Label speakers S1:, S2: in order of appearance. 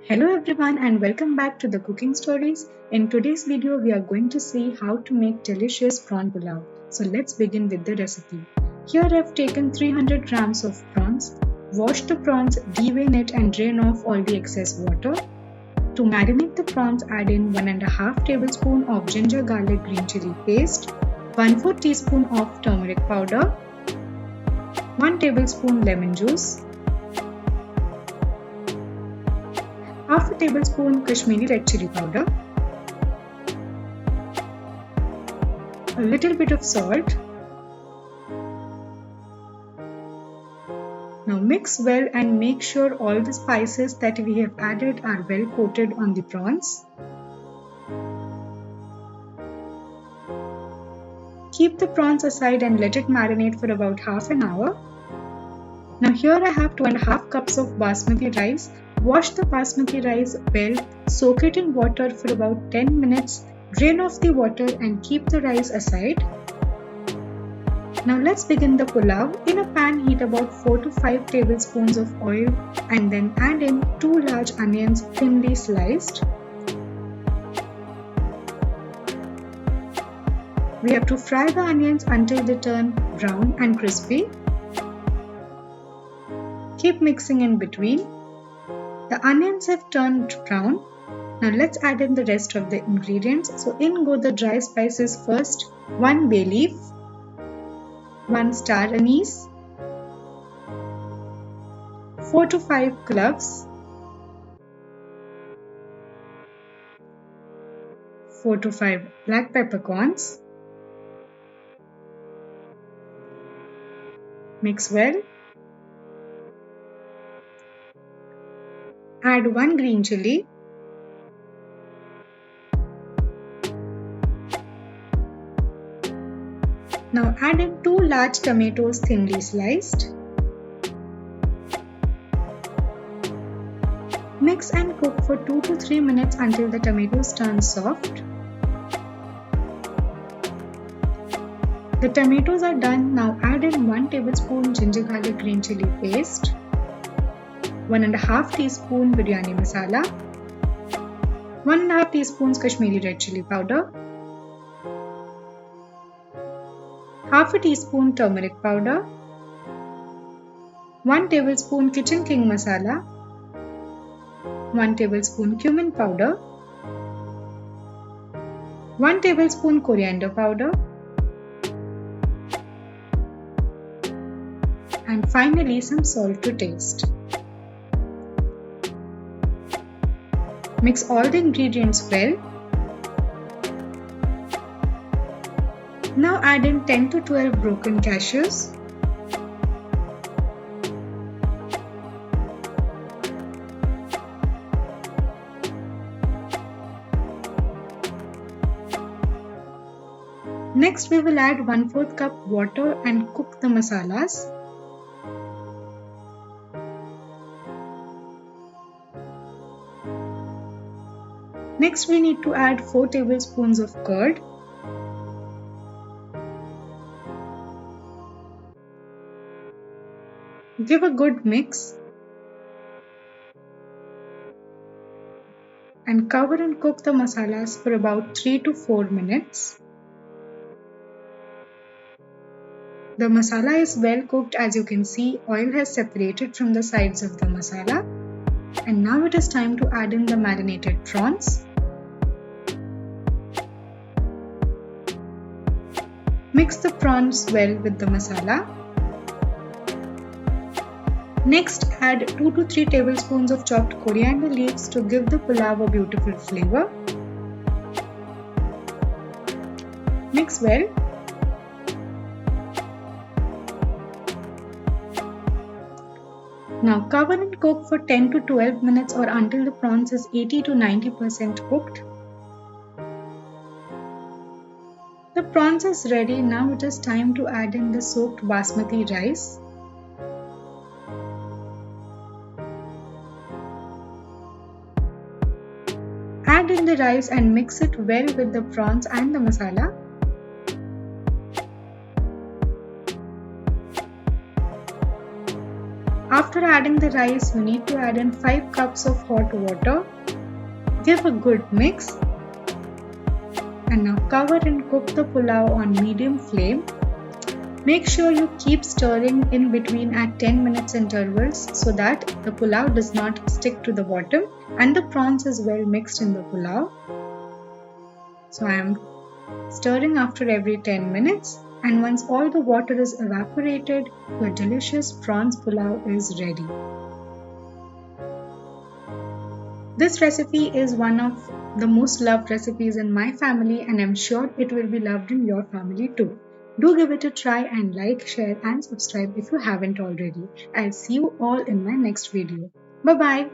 S1: Hello everyone and welcome back to the cooking stories. In today's video we are going to see how to make delicious prawn pulao. So let's begin with the recipe. Here I've taken 300 grams of prawns. Wash the prawns, devein it and drain off all the excess water. To marinate the prawns, add in 1.5 tablespoon of ginger garlic green chilli paste, 1/4 teaspoon of turmeric powder, 1 tablespoon lemon juice, half a tablespoon Kashmiri red chilli powder, a little bit of salt. Now mix well and make sure all the spices that we have added are well coated on the prawns. Keep the prawns aside and let it marinate for about half an hour. Now here I have 2.5 cups of basmati rice. Wash the basmati rice well, soak it in water for about 10 minutes, drain off the water and keep the rice aside. Now let's begin the pulao. In a pan, heat about 4 to 5 tablespoons of oil and then add in 2 large onions thinly sliced. We have to fry the onions until they turn brown and crispy. Keep mixing in between. The onions have turned brown. Now let's add in the rest of the ingredients. So in go the dry spices first. 1 bay leaf, 1 star anise, 4 to 5 cloves, 4 to 5 black peppercorns. Mix well. Add 1 green chilli, now add in 2 large tomatoes thinly sliced. Mix and cook for 2 to 3 minutes until the tomatoes turn soft. The tomatoes are done. Now add in 1 tablespoon ginger garlic green chilli paste, 1.5 teaspoon biryani masala, 1.5 teaspoons Kashmiri red chilli powder, half a teaspoon turmeric powder, 1 tablespoon kitchen king masala, 1 tablespoon cumin powder, 1 tablespoon coriander powder, and finally some salt to taste. Mix all the ingredients well. Now add in 10 to 12 broken cashews. Next we will add 1/4 cup water and cook the masalas. Next we need to add 4 tablespoons of curd. Give a good mix and cover and cook the masalas for about 3 to 4 minutes. The masala is well cooked. As you can see, oil has separated from the sides of the masala. And now it is time to add in the marinated prawns. Mix the prawns well with the masala. Next, add 2 to 3 tablespoons of chopped coriander leaves to give the pulao a beautiful flavor. Mix well. Now cover and cook for 10 to 12 minutes or until the prawns is 80 to 90% cooked. The prawns is ready. Now it is time to add in the soaked basmati rice. Add in the rice and mix it well with the prawns and the masala. After adding the rice, you need to add in 5 cups of hot water. Give a good mix and now cover and cook the pulao on medium flame. Make sure you keep stirring in between at 10 minutes intervals so that the pulao does not stick to the bottom and the prawns is well mixed in the pulao. So I am stirring after every 10 minutes, and once all the water is evaporated, your delicious prawns pulao is ready. This recipe is one of the most loved recipes in my family, and I'm sure it will be loved in your family too. Do give it a try and like, share and subscribe if you haven't already. I'll see you all in my next video. Bye bye.